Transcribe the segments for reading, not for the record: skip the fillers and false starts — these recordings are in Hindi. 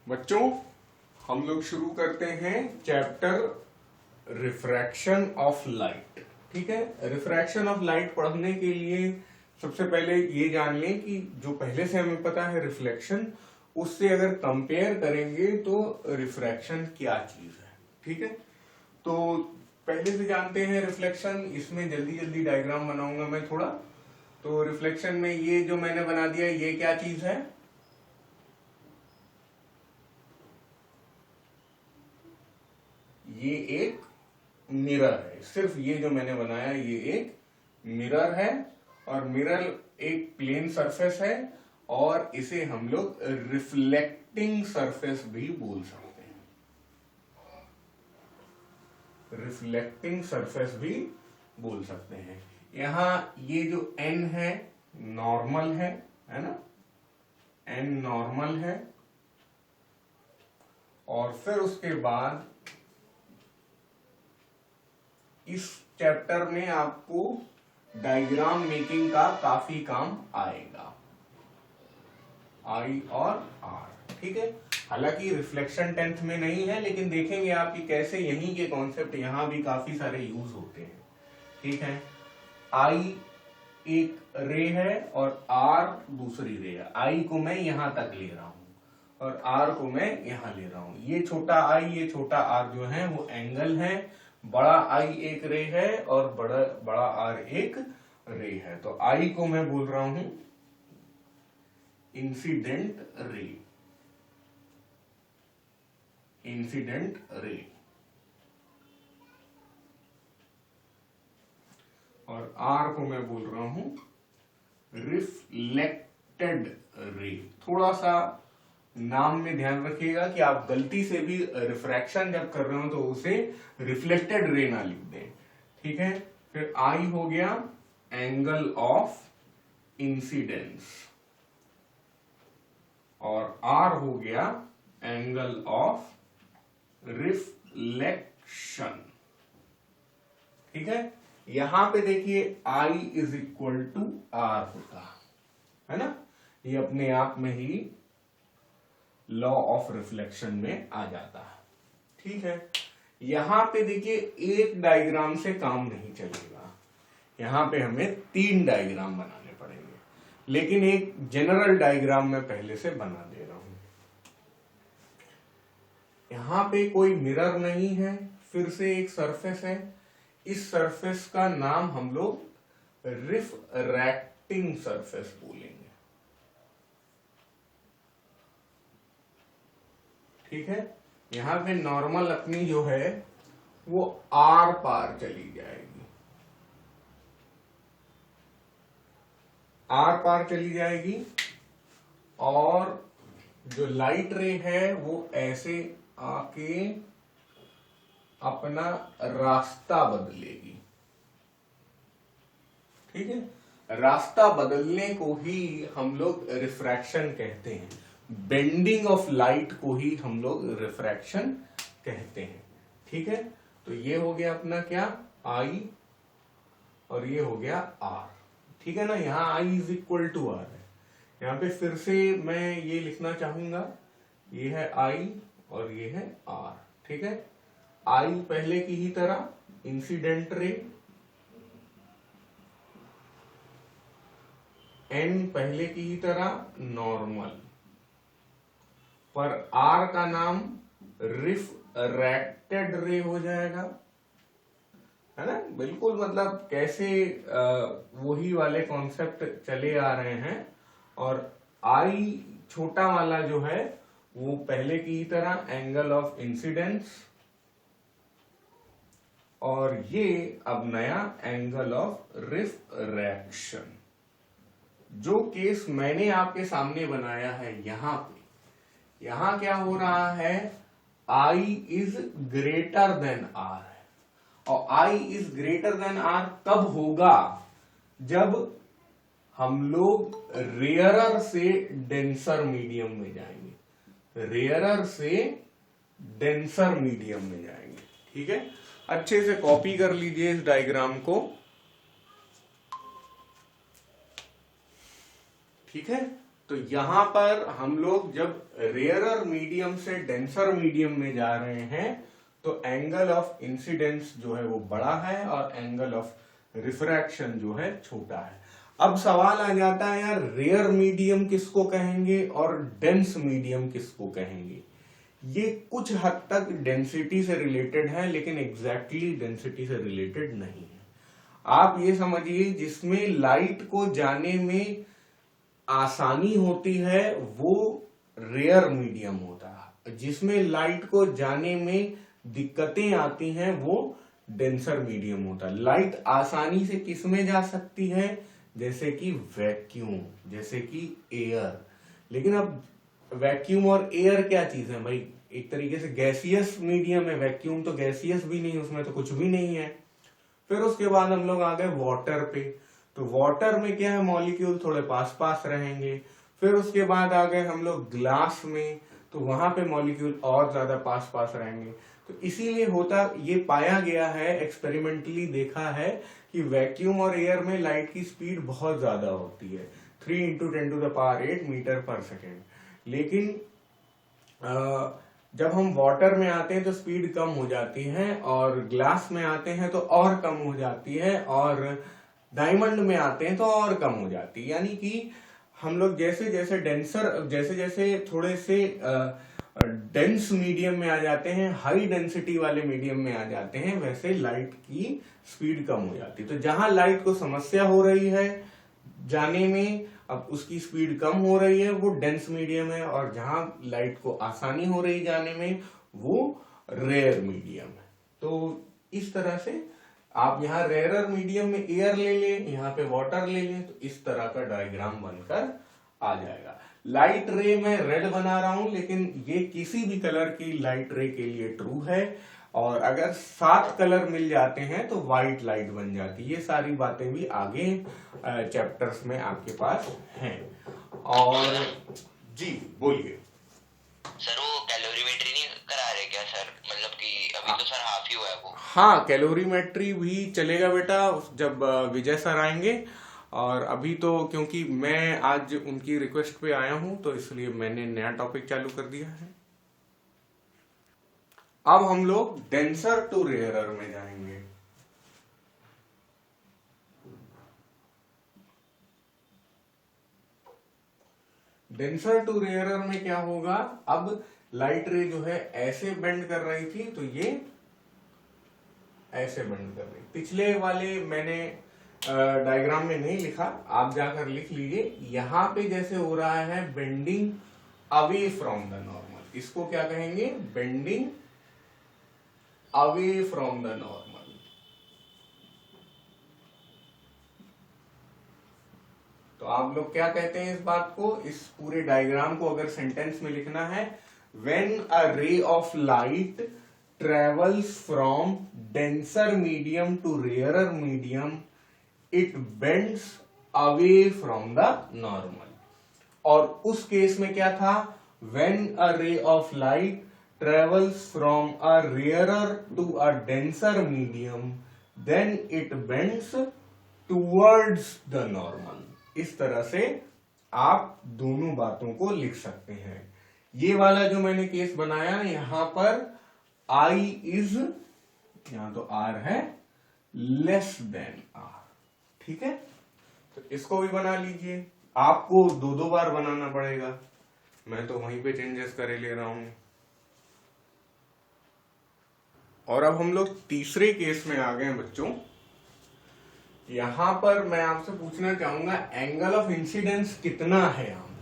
बच्चों, हम लोग शुरू करते हैं चैप्टर रिफ्रैक्शन ऑफ लाइट। ठीक है, रिफ्रैक्शन ऑफ लाइट पढ़ने के लिए सबसे पहले ये जान लें कि जो पहले से हमें पता है रिफ्लेक्शन, उससे अगर कंपेयर करेंगे तो रिफ्रैक्शन क्या चीज है। ठीक है, तो पहले से जानते हैं रिफ्लेक्शन। इसमें जल्दी जल्दी डायग्राम बनाऊंगा मैं थोड़ा। तो रिफ्लेक्शन में ये जो मैंने बना दिया, ये क्या चीज है? ये एक मिरर है। सिर्फ ये जो मैंने बनाया ये एक मिरर है, और मिरर एक प्लेन सरफेस है, और इसे हम लोग रिफ्लेक्टिंग सरफेस भी बोल सकते हैं। रिफ्लेक्टिंग सरफेस भी बोल सकते हैं। यहां ये जो n है नॉर्मल है ना, n नॉर्मल है। और फिर उसके बाद इस चैप्टर में आपको डायग्राम मेकिंग का काफी काम आएगा, I और R। ठीक है, हालांकि रिफ्लेक्शन 10th में नहीं है, लेकिन देखेंगे आप कि कैसे यहीं के कॉन्सेप्ट यहां भी काफी सारे यूज होते हैं। ठीक है, I एक रे है और R दूसरी रे है। I को मैं यहां तक ले रहा हूं और R को मैं यहां ले रहा हूं। ये छोटा I, ये छोटा R जो है वो एंगल है। बड़ा I एक रे है और बड़ा R एक रे है। तो I को मैं बोल रहा हूं इंसिडेंट रे। Incident ray. और R को मैं बोल रहा हूं रिफ्लेक्टेड रे। थोड़ा सा नाम में ध्यान रखिएगा कि आप गलती से भी रिफ्रैक्शन जब कर रहे हो तो उसे रिफ्लेक्टेड रे ना लिख दें। ठीक है, फिर I हो गया एंगल ऑफ इंसिडेंस, और R हो गया एंगल ऑफ रिफ्लेक्शन। ठीक है, यहां पे देखिए I is equal to R होता है ना, ये अपने आप में ही लॉ ऑफ रिफ्लेक्शन में आ जाता है। ठीक है, यहां पे देखिए एक डायग्राम से काम नहीं चलेगा, यहां पे हमें 3 डायग्राम बनाने पड़ेंगे, लेकिन एक जनरल डायग्राम मैं पहले से बना दे रहा हूं। यहां पे कोई मिरर नहीं है, फिर से एक सरफेस है। इस सरफेस का नाम हम लोग रिफ्रैक्टिंग सरफेस बोलेंगे। ठीक है, यहां पे नॉर्मल अपनी जो है वो आर पार चली जाएगी, आर पार चली जाएगी, और जो लाइट रे है वो ऐसे आके अपना रास्ता बदलेगी। ठीक है, रास्ता बदलने को ही हम लोग रिफ्रैक्शन कहते हैं। बेंडिंग ऑफ लाइट को ही हम लोग रिफ्रैक्शन कहते हैं। ठीक है, तो ये हो गया अपना क्या I, और ये हो गया R। ठीक है ना, यहां I is equal to R है। यहां पे फिर से मैं ये लिखना चाहूंगा, ये है I और ये है R। ठीक है, I पहले की ही तरह इंसिडेंट रे, N पहले की ही तरह नॉर्मल, पर R का नाम रिफ्रैक्टेड रे हो जाएगा, है ना। बिल्कुल, मतलब कैसे वही वाले कॉन्सेप्ट चले आ रहे हैं। और I छोटा वाला जो है वो पहले की ही तरह एंगल ऑफ इंसिडेंस, और ये अब नया एंगल ऑफ रिफ्रैक्शन। जो केस मैंने आपके सामने बनाया है यहां पे, यहां क्या हो रहा है, I is greater than R है। और I is greater than R तब होगा जब हम लोग रेयरर से डेंसर मीडियम में जाएंगे, रेयरर से डेंसर मीडियम में जाएंगे। ठीक है, अच्छे से कॉपी कर लीजिए इस डायग्राम को। ठीक है, तो यहां पर हम लोग जब रेयरर मीडियम से डेंसर मीडियम में जा रहे हैं तो एंगल ऑफ इंसिडेंस जो है वो बड़ा है और एंगल ऑफ रिफ्रैक्शन जो है छोटा है। अब सवाल आ जाता है यार, रेयर मीडियम किसको कहेंगे और डेंस मीडियम किसको कहेंगे। ये कुछ हद तक डेंसिटी से रिलेटेड है लेकिन एग्जैक्टली डेंसिटी से रिलेटेड नहीं है। आप ये समझिए जिसमें लाइट को जाने में आसानी होती है वो रेयर मीडियम होता है, जिसमें लाइट को जाने में दिक्कतें आती हैं वो डेंसर मीडियम होता है। लाइट आसानी से किस में जा सकती है, जैसे कि वैक्यूम, जैसे कि एयर। लेकिन अब वैक्यूम और एयर क्या चीज है भाई, एक तरीके से गैसियस मीडियम है। वैक्यूम तो गैसियस भी नहीं, उसमें तो कुछ भी नहीं है। फिर उसके बाद हम लोग आ गए वाटर पे। तो वाटर में क्या है, मॉलिक्यूल थोड़े पास पास रहेंगे। फिर उसके बाद आ गए हम लोग ग्लास में, तो वहां पे मॉलिक्यूल और ज्यादा पास पास रहेंगे। तो इसीलिए होता ये पाया गया है, एक्सपेरिमेंटली देखा है कि वैक्यूम और एयर में लाइट की स्पीड बहुत ज्यादा होती है, 3 × 10⁸ मीटर पर सेकेंड। लेकिन जब हम वाटर में आते हैं तो स्पीड कम हो जाती है, और ग्लास में आते हैं तो और कम हो जाती है, और डायमंड में आते हैं तो और कम हो जाती है। यानी कि हम लोग जैसे जैसे डेंसर, जैसे जैसे थोड़े से डेंस मीडियम में आ जाते हैं, हाई डेंसिटी वाले मीडियम में आ जाते हैं, वैसे लाइट की स्पीड कम हो जाती है। तो जहां लाइट को समस्या हो रही है जाने में, अब उसकी स्पीड कम हो रही है, वो डेंस मीडियम है, और जहां लाइट को आसानी हो रही जाने में वो रेयर मीडियम है। तो इस तरह से आप यहाँ रेयरर मीडियम में एयर ले लें, यहाँ पे वाटर ले लें, तो इस तरह का डायग्राम बनकर आ जाएगा। लाइट रे में रेड बना रहा हूं, लेकिन ये किसी भी कलर की लाइट रे के लिए ट्रू है, और अगर 7 कलर मिल जाते हैं तो व्हाइट लाइट बन जाती है। ये सारी बातें भी आगे चैप्टर्स में आपके पास हैं। और जी बोलिए सर, वो कैलोरीमेट्री नहीं करा रहे क्या सर? मतलब कि अभी तो सर हाफ ही हुआ है वो। हाँ, कैलोरीमेट्री भी चलेगा बेटा जब विजय सर आएंगे। और अभी तो क्योंकि मैं आज उनकी रिक्वेस्ट पे आया हूं तो इसलिए मैंने नया टॉपिक चालू कर दिया है। अब हम लोग डेंसर टू रेयरर में जाएंगे। डेंसर टू रेयरर में क्या होगा, अब लाइट रे जो है ऐसे बेंड कर रही थी, तो ये ऐसे बेंड कर रही। पिछले वाले मैंने डायग्राम में नहीं लिखा, आप जाकर लिख लीजिए। यहां पे जैसे हो रहा है bending away from the normal, इसको क्या कहेंगे, bending away from the normal. तो आप लोग क्या कहते हैं इस बात को, इस पूरे डायग्राम को अगर सेंटेंस में लिखना है, when a ray of light travels from denser medium to rarer medium, it bends away from the normal. और उस केस में क्या था, when a ray of light travels from a rarer to a denser medium, then it bends towards the normal. इस तरह से आप दोनों बातों को लिख सकते हैं। ये वाला जो मैंने केस बनाया, यहां पर I इज, यहां तो R है, लेस देन R, ठीक है। तो इसको भी बना लीजिए। आपको 2-2 बार बनाना पड़ेगा, मैं तो वहीं पे चेंजेस करे ले रहा हूं। और अब हम लोग तीसरे केस में आ गए हैं बच्चों। यहां पर मैं आपसे पूछना चाहूंगा एंगल ऑफ इंसिडेंस कितना है यहां पर।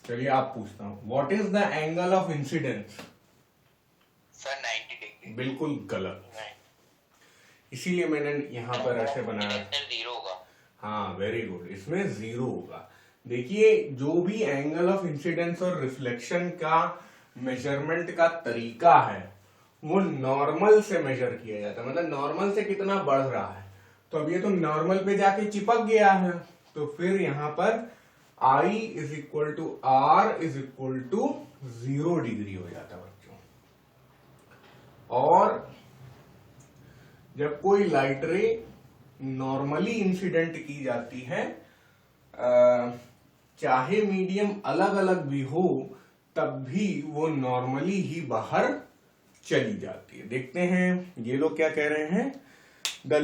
चलिए आप पूछता हूं, what is the angle of incidence. Sir 90 degree. बिल्कुल गलत, इसीलिए मैंने यहां पर ऐसे बनाया। 0 होगा। हाँ वेरी गुड, इसमें 0 होगा। देखिए जो भी एंगल ऑफ इंसिडेंस और रिफ्लेक्शन का मेजरमेंट का तरीका है वो नॉर्मल से मेजर किया जाता है, मतलब नॉर्मल से कितना बढ़ रहा है। तो अब ये तो नॉर्मल पे जाके चिपक गया है, तो फिर यहां पर I is equal to R is equal to 0 degree हो जाता है बच्चों। और जब कोई लाइट रे नॉर्मली इंसिडेंट की जाती है, चाहे मीडियम अलग अलग भी हो तब भी वो नॉर्मली ही बाहर चली जाती है। देखते हैं ये लोग क्या कह रहे हैं। The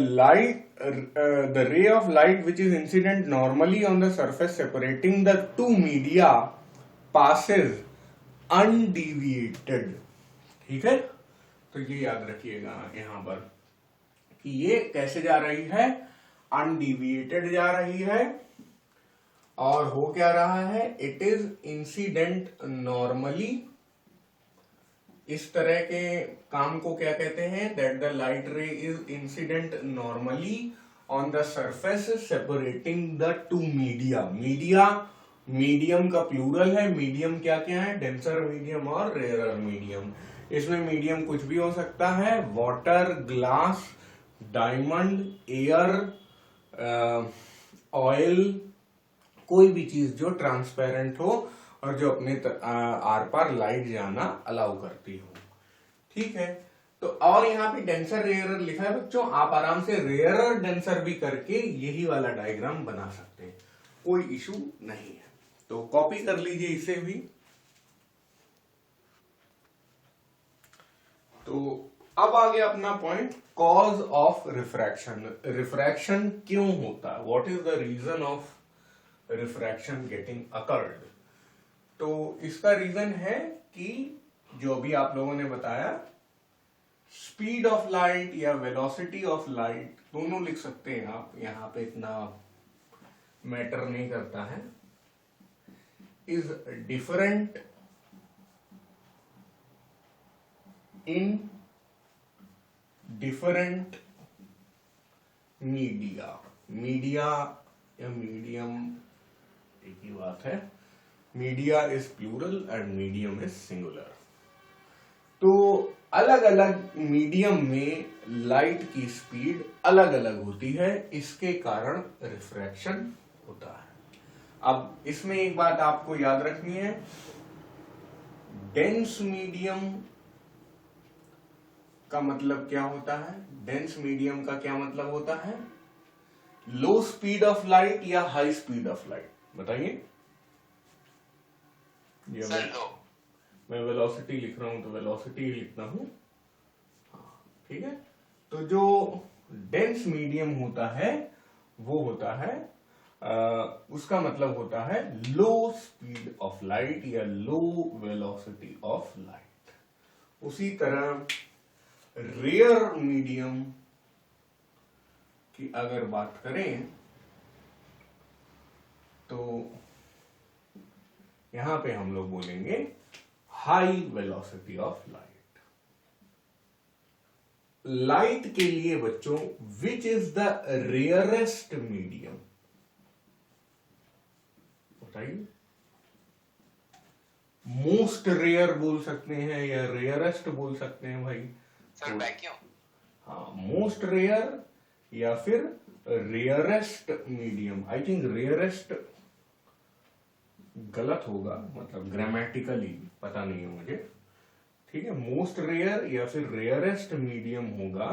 ray of light which is incident normally on the surface separating the two media passes undeviated। ठीक है, तो ये याद रखिएगा यहां पर कि ये कैसे जा रही है, अनडिविएटेड जा रही है। और हो क्या रहा है, इट इज इंसिडेंट नॉर्मली। इस तरह के काम को क्या कहते हैं, दैट द लाइट रे is incident normally on the surface separating the two media. Medium का प्लूरल है, मीडियम क्या क्या है, डेंसर मीडियम और रेयरर मीडियम। इसमें मीडियम कुछ भी हो सकता है, water, glass, diamond, air, oil, कोई भी चीज जो ट्रांसपेरेंट हो और जो अपने आर पार लाइट जाना अलाउ करती हो। ठीक है, तो और यहाँ पे डेंसर रेयरर लिखा है बच्चों, आप आराम से रेयरर डेंसर भी करके यही वाला डायग्राम बना सकते हैं, कोई इशू नहीं है। तो कॉपी कर लीजिए इसे भी। तो अब आ गया अपना point, cause of refraction. Refraction क्यों होता है, what is the reason of refraction getting occurred. तो इसका रीजन है कि जो भी आप लोगों ने बताया, स्पीड ऑफ लाइट या वेलोसिटी ऑफ लाइट दोनों लिख सकते हैं आप, यहां पे इतना मैटर नहीं करता है, is different in different media या मीडियम एक ही बात है, media is plural and medium is singular. तो अलग अलग मीडियम में लाइट की स्पीड अलग अलग होती है, इसके कारण रिफ्रैक्शन होता है। अब इसमें एक बात आपको याद रखनी है, डेंस मीडियम का मतलब क्या होता है, डेंस मीडियम का क्या मतलब होता है, लो स्पीड ऑफ लाइट या हाई स्पीड ऑफ लाइट, बताइए। मैं वेलोसिटी लिख रहा हूं तो वेलोसिटी ही लिखता हूं, ठीक है। तो जो डेंस मीडियम होता है वो होता है उसका मतलब होता है लो स्पीड ऑफ लाइट या लो वेलोसिटी ऑफ लाइट। उसी तरह रेयर मीडियम की अगर बात करें तो यहां पे हम लोग बोलेंगे high velocity of light. Light के लिए बच्चों which is the rarest medium, बताइए। मोस्ट रेयर बोल सकते हैं या रेयरेस्ट बोल सकते हैं भाई, सर वैक्यूम। हाँ, मोस्ट रेयर या फिर rarest medium. I think rarest गलत होगा, मतलब ग्रामेटिकली पता नहीं है मुझे, ठीक है। मोस्ट रेयर या फिर रेयरेस्ट मीडियम होगा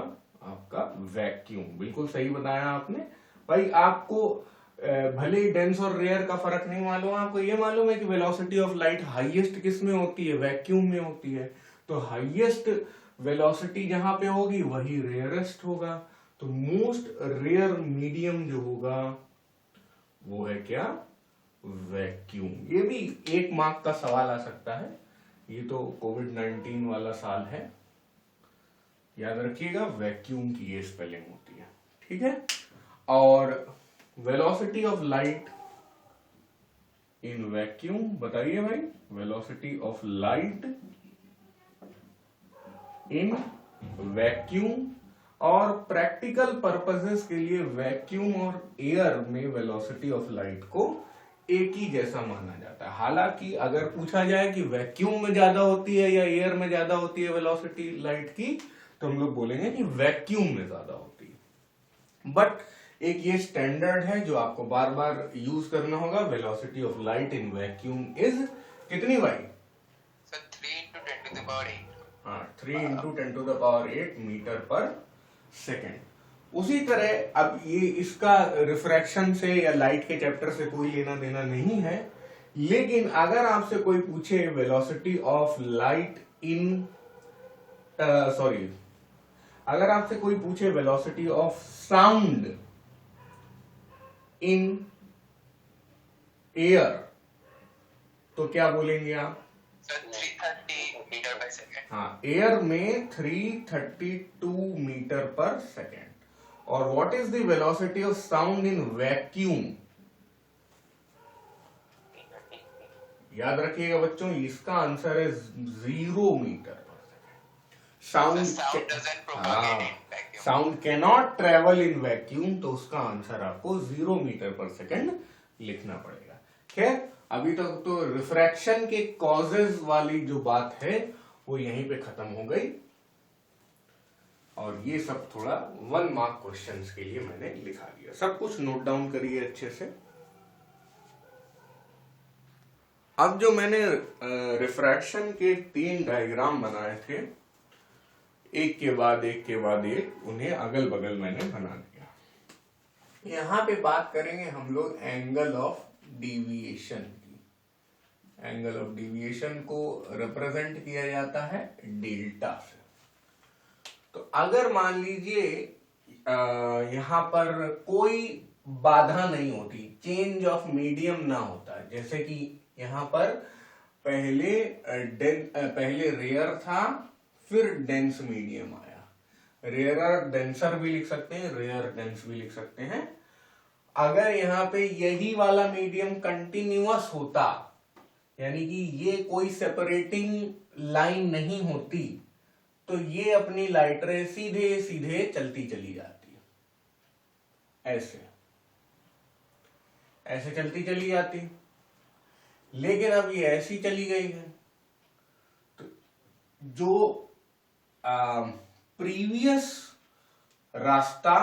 आपका वैक्यूम। बिल्कुल सही बताया आपने भाई। आपको भले ही डेंस और रेयर का फर्क नहीं मालूम, आपको ये मालूम है कि वेलोसिटी ऑफ लाइट हाईएस्ट किस में होती है, वैक्यूम में होती है। तो हाईएस्ट वेलोसिटी जहां पे होगी वही रेयरेस्ट होगा। तो मोस्ट रेयर मीडियम जो होगा वो है क्या, वैक्यूम। ये भी एक मार्क का सवाल आ सकता है, ये तो कोविड-19 वाला साल है, याद रखिएगा वैक्यूम की ये स्पेलिंग होती है, ठीक है। और velocity of light in vacuum, बताइए भाई, velocity of light in vacuum. और प्रैक्टिकल पर्पसेस के लिए वैक्यूम और एयर में वेलोसिटी ऑफ लाइट को एक ही जैसा माना जाता है। हालांकि अगर पूछा जाए कि वैक्यूम में ज्यादा होती है या एयर में ज्यादा होती है वेलोसिटी लाइट की, तो हम लोग बोलेंगे कि वैक्यूम में ज्यादा होती है। बट एक ये स्टैंडर्ड है जो आपको बार बार यूज करना होगा, velocity of light in vacuum is कितनी भाई, sir 3 into 10 to the power 8। हाँ, 3 into 10 to the power 8 metre पर सेकेंड। उसी तरह अब ये इसका रिफ्रैक्शन से या लाइट के चैप्टर से कोई लेना देना नहीं है, लेकिन अगर आपसे कोई पूछे velocity of light in sorry अगर आपसे कोई पूछे velocity of sound in air, तो क्या बोलेंगे आप? 330 मीटर पर सेकेंड। हाँ, एयर में 332 मीटर पर सेकेंड। और what is the velocity of sound in vacuum? याद रखिएगा बच्चों, इसका आंसर है 0 मीटर पर second. Sound can not travel in vacuum, तो उसका आंसर आपको 0 मीटर पर सेकेंड लिखना पड़ेगा। खैर, अभी तक तो रिफ्रैक्शन के कॉजेज वाली जो बात है वो यहीं पे खत्म हो गई, और ये सब थोड़ा 1 मार्क क्वेश्चंस के लिए मैंने लिखा दिया। सब कुछ नोट डाउन करिए अच्छे से। अब जो मैंने रिफ्रैक्शन के 3 डायग्राम बनाए थे, एक के बाद एक के बाद एक, उन्हें अगल बगल मैंने बना दिया। यहां पे बात करेंगे हम लोग एंगल ऑफ डिविएशन की। एंगल ऑफ डिविएशन को रिप्रेजेंट किया जाता है डेल्टा से। तो अगर मान लीजिए यहां पर कोई बाधा नहीं होती, चेंज ऑफ मीडियम ना होता, जैसे कि यहां पर पहले रेयर था, फिर डेंस मीडियम आया। रेयर डेंसर भी लिख सकते हैं, रेयर डेंस भी लिख सकते हैं। अगर यहाँ पे यही वाला मीडियम कंटिन्यूअस होता, यानी कि ये कोई सेपरेटिंग लाइन नहीं होती, तो ये अपनी लाइट रे सीधे सीधे चलती चली जाती है, ऐसे चलती चली जाती। लेकिन अब ये ऐसी चली गई है, तो जो प्रीवियस रास्ता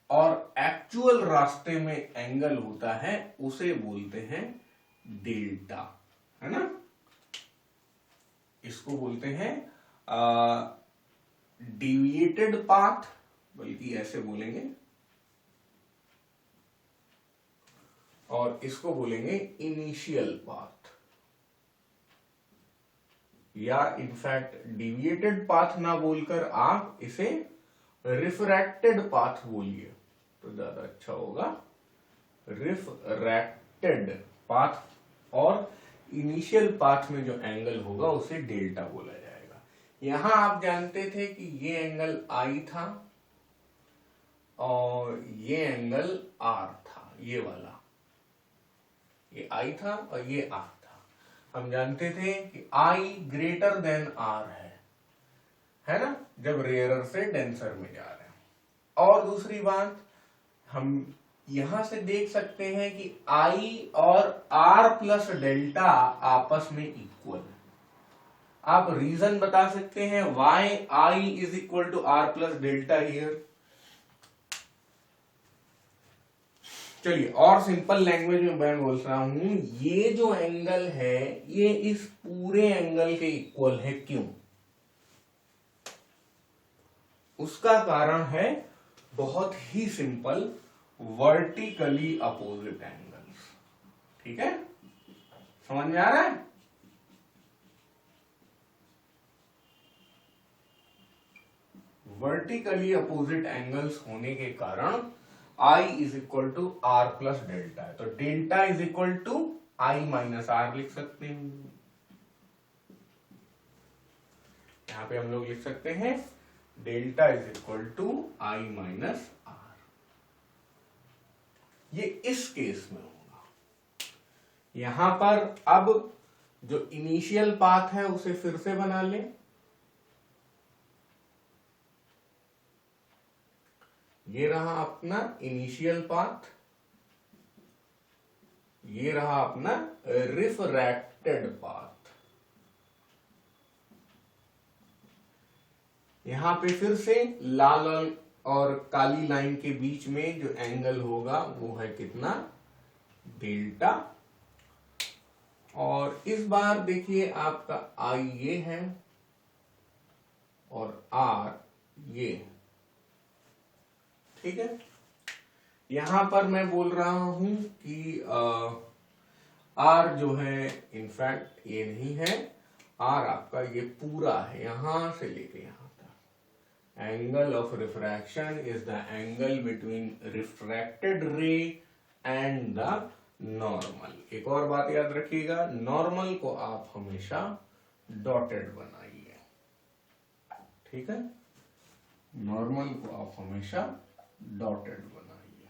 और एक्चुअल रास्ते में एंगल होता है उसे बोलते हैं डेल्टा, है ना। इसको बोलते हैं डिविएटेड पाथ, बल्कि ऐसे बोलेंगे, और इसको बोलेंगे इनिशियल पाथ, या इनफैक्ट डिविएटेड पाथ ना बोलकर आप इसे रिफ्रैक्टेड पाथ बोलिए तो ज्यादा अच्छा होगा। रिफ्रैक्टेड पाथ, और इनिशियल पाथ में जो एंगल होगा उसे डेल्टा बोला जाएगा। यहां आप जानते थे कि ये एंगल आई था और ये एंगल आर था, ये वाला, ये आई था और ये आर था। हम जानते थे कि आई ग्रेटर देन आर है ना, जब रेयरर से डेंसर में जा रहे हैं। और दूसरी बात, हम यहां से देख सकते हैं कि आई और आर प्लस डेल्टा आपस में इक्वल है। आप रीजन बता सकते हैं why I is equal to R plus delta here. चलिए, और सिंपल लैंग्वेज में मैं बोल रहा हूं, ये जो एंगल है ये इस पूरे एंगल के इक्वल है। क्यों? उसका कारण है बहुत ही सिंपल, वर्टिकली अपोजिट एंगल्स। ठीक है, समझ में आ रहा है? वर्टिकली अपोजिट एंगल्स होने के कारण I is equal to R plus delta है, तो delta is equal to I minus R लिख सकते हैं। यहां पे हम लोग लिख सकते हैं delta is equal to I minus R. ये इस केस में होगा। यहां पर अब जो इनिशियल पाथ है उसे फिर से बना लें। ये रहा अपना इनिशियल पाथ, ये रहा अपना रिफ्रैक्टेड पाथ। यहां पे फिर से लाल और काली लाइन के बीच में जो एंगल होगा वो है कितना? डेल्टा। और इस बार देखिए आपका आई ये है और आर ये है। ठीक है, यहां पर मैं बोल रहा हूं कि आर जो है इनफैक्ट ये नहीं है, आर आपका ये पूरा है यहां से लेके यहां तक। Angle of refraction is the angle between refracted रे एंड द नॉर्मल। एक और बात याद रखिएगा, नॉर्मल को आप हमेशा डॉटेड बनाइए, ठीक है, नॉर्मल को आप हमेशा डॉटेड बनाइए।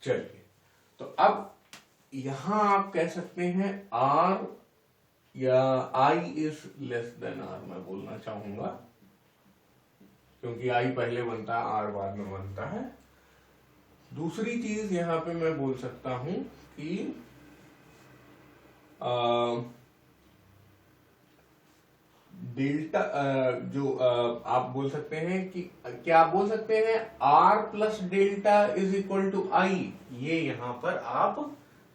चलिए, तो अब यहां आप कह सकते हैं आर या I is less than are, मैं बोलना चाहूंगा, क्योंकि आई पहले बनता है, आर बाद में बनता है। दूसरी चीज यहां पे मैं बोल सकता हूं कि डेल्टा जो आप बोल सकते हैं कि क्या आप बोल सकते हैं R plus delta is equal to I, ये यहां पर आप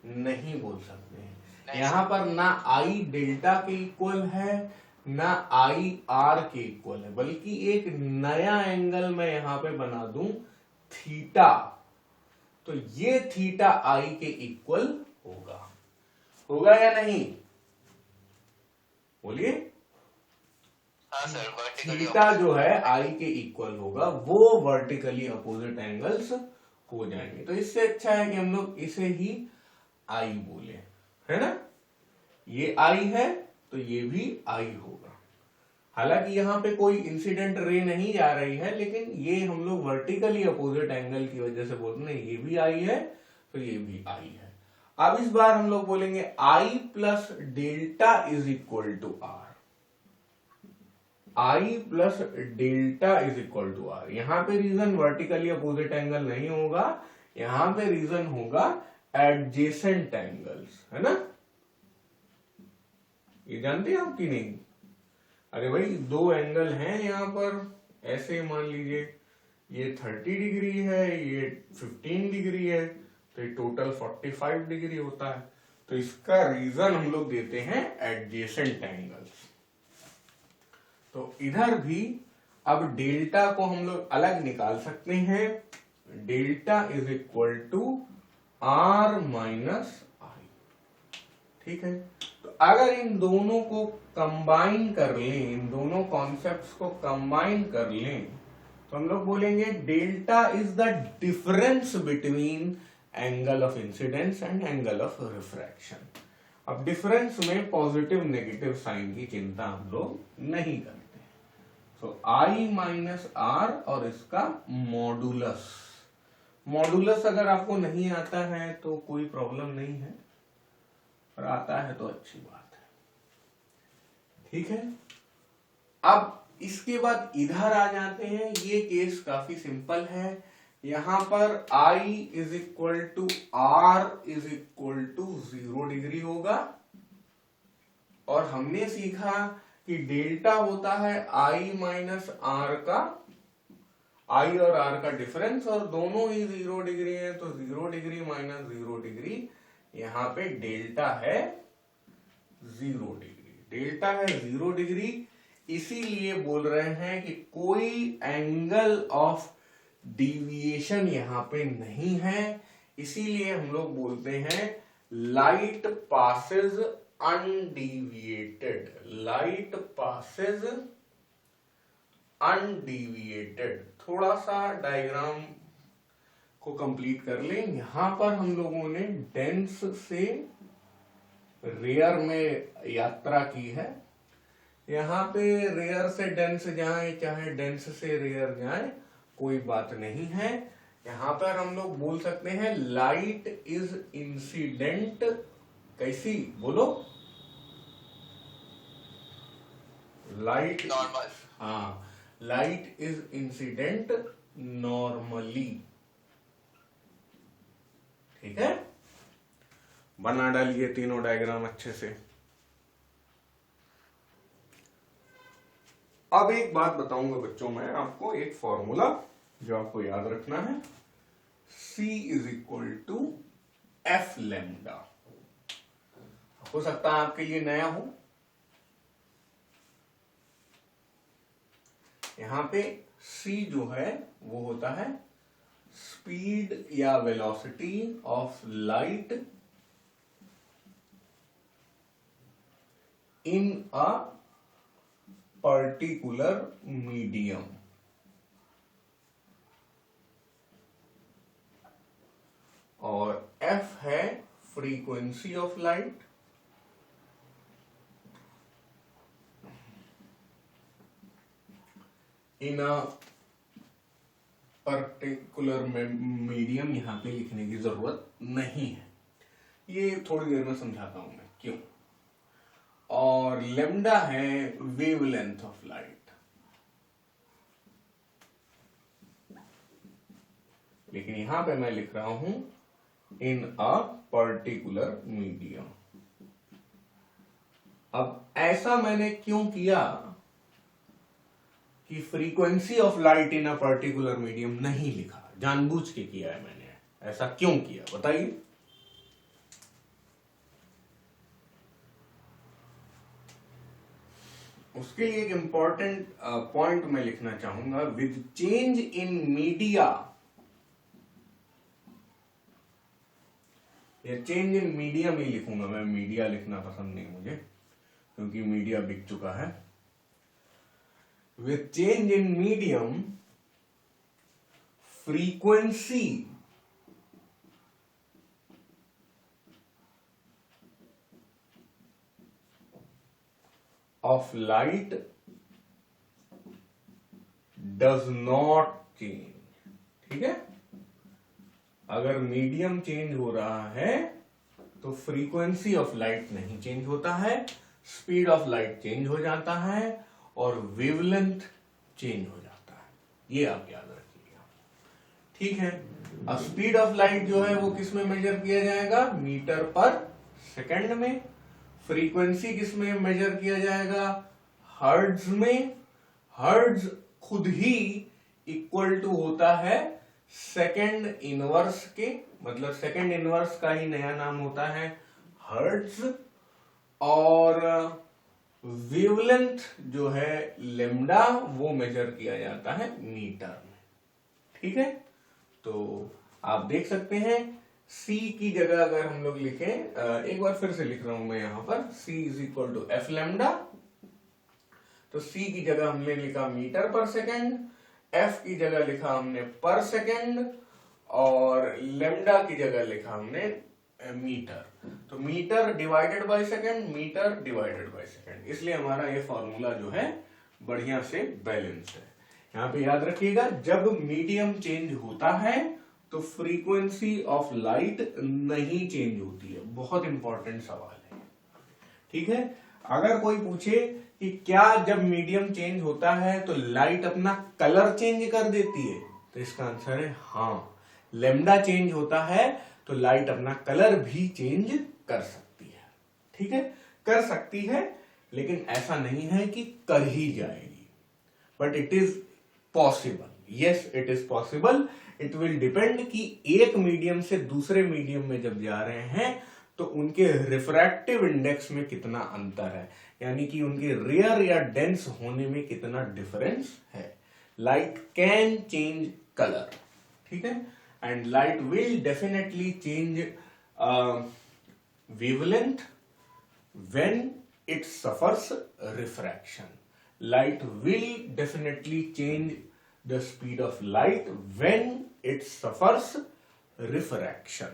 नहीं बोल सकते हैं। यहां पर ना आई डेल्टा के इक्वल है ना आई आर के इक्वल है, बल्कि एक नया एंगल मैं यहां पे बना दूं थीटा, तो ये थीटा आई के इक्वल होगा, होगा या नहीं, बोलिए। हाँ सर, वर्टिकली थीटा जो है आई के इक्वल होगा, वो वर्टिकली अपोजिट एंगल्स हो जाएंगे। तो इससे अच्छा है कि हम लोग इसे ही आई बोले, है ना, ये आई है तो ये भी आई होगा। हालांकि यहां पे कोई इंसिडेंट रे नहीं जा रही है, लेकिन ये हम लोग वर्टिकली अपोजिट एंगल की वजह से बोलते हैं ये भी आई है तो ये भी आई है। अब इस बार हम लोग बोलेंगे I plus delta is equal to R, I plus delta is equal to R. यहां पे रीजन वर्टिकली अपोजिट एंगल नहीं होगा, यहां पे रीजन होगा एडजेसेंट एंगल्स, है ना, ये जानते हैं आप कि नहीं। अरे भाई दो एंगल हैं यहां पर, ऐसे मान लीजिए ये 30 डिग्री है, ये 15 डिग्री है, तो ये टोटल 45 डिग्री होता है। तो इसका रीजन हम लोग देते हैं एडजेसेंट एंगल्स। तो इधर भी अब डेल्टा को हम लोग अलग निकाल सकते हैं, delta is equal to R minus I, ठीक है। तो अगर इन दोनों को कंबाइन कर लें, इन दोनों कॉन्सेप्ट्स को कंबाइन कर लें, तो हम लोग बोलेंगे delta is the difference between angle of incidence and angle of refraction. अब डिफरेंस में पॉजिटिव नेगेटिव साइन की चिंता हम लोग नहीं करते। तो आई माइनस आर और इसका मॉडुलस, मॉडुलस अगर आपको नहीं आता है तो कोई प्रॉब्लम नहीं है, और आता है तो अच्छी बात है, ठीक है। अब इसके बाद इधर आ जाते हैं, ये केस काफी सिंपल है। यहां पर I is equal to R is equal to 0 degree होगा, और हमने सीखा कि डेल्टा होता है I माइनस आर का, I और R का डिफरेंस, और दोनों ही 0 डिग्री है, तो 0 डिग्री माइनस 0 डिग्री, यहां पे डेल्टा है 0 डिग्री, डेल्टा है 0 डिग्री। इसीलिए बोल रहे हैं कि कोई एंगल ऑफ डिविएशन यहां पे नहीं है, इसीलिए हम लोग बोलते हैं light passes undeviated, light passes undeviated. थोड़ा सा डायग्राम को कंप्लीट कर लें। यहां पर हम लोगों ने डेंस से रेयर में यात्रा की है, यहां पे रेयर से डेंस जाए चाहे डेंस से रेयर जाए कोई बात नहीं है। यहां पर हम लोग बोल सकते हैं लाइट इज इंसिडेंट, कैसी बोलो, लाइट नॉर्मल, हाँ, लाइट इज इंसिडेंट नॉर्मली, ठीक है। बना डालिए तीनों डायग्राम अच्छे से। अब एक बात बताऊंगा बच्चों, मैं आपको एक फॉर्मूला जो आपको याद रखना है, C is equal to F lambda. हो सकता है आपके लिए नया हो, यहाँ पे c जो है वो होता है स्पीड या velocity of light in a particular medium. और f है frequency of light in a particular medium. यहां पे लिखने की जरूरत नहीं है, ये थोड़ी देर में समझाता हूं मैं क्यों। और लेमडा है वेवलेंथ ऑफ लाइट। लेकिन यहां पे मैं लिख रहा हूं इन अ पर्टिकुलर मीडियम। अब ऐसा मैंने क्यों किया कि frequency of light in a particular medium नहीं लिखा, जानबूझ के किया है मैंने। ऐसा क्यों किया बताइए? उसके लिए एक इंपॉर्टेंट पॉइंट मैं लिखना चाहूंगा। विद चेंज इन मीडिया, या चेंज इन मीडियम ही लिखूंगा मैं, मीडिया लिखना पसंद नहीं मुझे क्योंकि मीडिया बिक चुका है। With change in medium frequency of light does not change। ठीक है, अगर मीडियम चेंज हो रहा है तो फ्रीक्वेंसी ऑफ लाइट नहीं चेंज होता है, स्पीड ऑफ लाइट चेंज हो जाता है और वेवलेंथ चेंज हो जाता है। ये आप याद रखिएगा, ठीक है। अब स्पीड ऑफ लाइट जो है वो किस में मेजर किया जाएगा? मीटर पर सेकंड में। फ्रीक्वेंसी किस में मेजर किया जाएगा? हर्ट्ज में। हर्ट्ज खुद ही इक्वल टू होता है सेकंड इनवर्स के, मतलब सेकंड इनवर्स का ही नया नाम होता है हर्ट्ज। और वेवलेंथ जो है लेमडा वो मेजर किया जाता है मीटर में। ठीक है, तो आप देख सकते हैं C की जगह अगर हम लोग लिखें, एक बार फिर से लिख रहा हूं मैं यहां पर, C is equal to F lambda. तो C की जगह हमने लिखा मीटर पर सेकेंड, F की जगह लिखा हमने पर सेकेंड, और लेमडा की जगह लिखा हमने मीटर। तो metre divided by second, metre divided by second, इसलिए हमारा ये फॉर्मूला जो है बढ़िया से बैलेंस है। यहां पे याद रखिएगा, जब मीडियम चेंज होता है तो फ्रीक्वेंसी ऑफ लाइट नहीं चेंज होती है। बहुत इंपॉर्टेंट सवाल है, ठीक है। अगर कोई पूछे कि क्या जब मीडियम चेंज होता है तो लाइट अपना कलर चेंज कर देती है, तो इसका आंसर है हाँ। लेमडा चेंज होता है तो लाइट अपना कलर भी चेंज कर सकती है, ठीक है, कर सकती है, लेकिन ऐसा नहीं है कि कर ही जाएगी। But it is possible, yes it is possible. It will depend कि एक मीडियम से दूसरे मीडियम में जब जा रहे हैं तो उनके रिफ्रैक्टिव इंडेक्स में कितना अंतर है, यानी कि उनके रेयर या डेंस होने में कितना डिफरेंस है। लाइट कैन चेंज कलर, ठीक है, and light will definitely change wavelength when it suffers refraction. Light will definitely change the speed of light when it suffers refraction।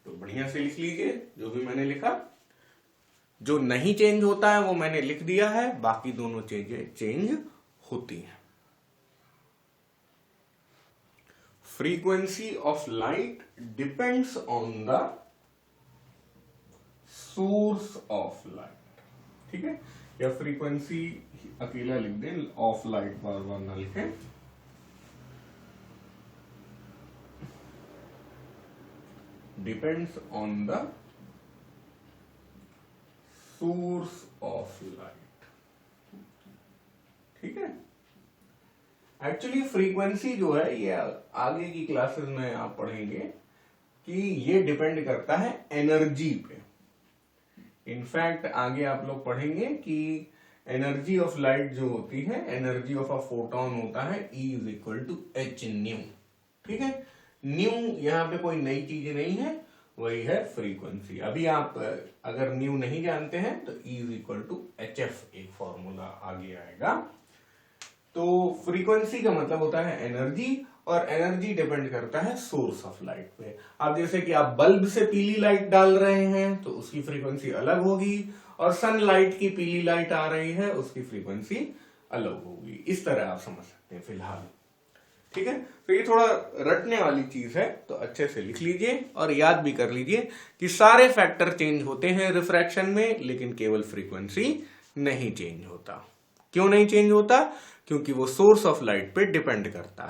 तो बढ़िया से लिख लीजिए जो भी मैंने लिखा। जो नहीं चेंज होता है वो मैंने लिख दिया है, बाकी दोनों चीजें चेंज होती हैं। Frequency of light depends on the source of light, ठीक है, या फ्रीक्वेंसी अकेला लिख दें, ऑफ लाइट बार बार ना लिखें। Depends on the source of light, ठीक है। एक्चुअली फ्रीक्वेंसी जो है ये आगे की क्लासेस में आप पढ़ेंगे कि ये डिपेंड करता है एनर्जी पे। इनफैक्ट आगे आप लोग पढ़ेंगे कि एनर्जी ऑफ लाइट जो होती है, एनर्जी ऑफ अ फोटोन होता है E is equal to H nu. ठीक है, न्यू यहाँ पे कोई नई चीज नहीं है, वही है फ्रीक्वेंसी। अभी आप अगर न्यू नहीं जानते हैं तो E is equal to H F एक फॉर्मूला आगे आएगा। तो फ्रीक्वेंसी का मतलब होता है एनर्जी, और एनर्जी डिपेंड करता है सोर्स ऑफ लाइट पे। अब जैसे कि आप बल्ब से पीली लाइट डाल रहे हैं तो उसकी फ्रीक्वेंसी अलग होगी, और सनलाइट की पीली लाइट आ रही है उसकी फ्रीक्वेंसी अलग होगी। इस तरह आप समझ सकते हैं फिलहाल। ठीक है, तो ये थोड़ा रटने वाली चीज है, तो अच्छे से लिख लीजिए और याद भी कर लीजिए कि सारे फैक्टर चेंज होते हैं रिफ्रैक्शन में, लेकिन केवल फ्रीक्वेंसी नहीं चेंज होता। क्यों नहीं चेंज होता? क्योंकि वो सोर्स ऑफ लाइट पे डिपेंड करता है।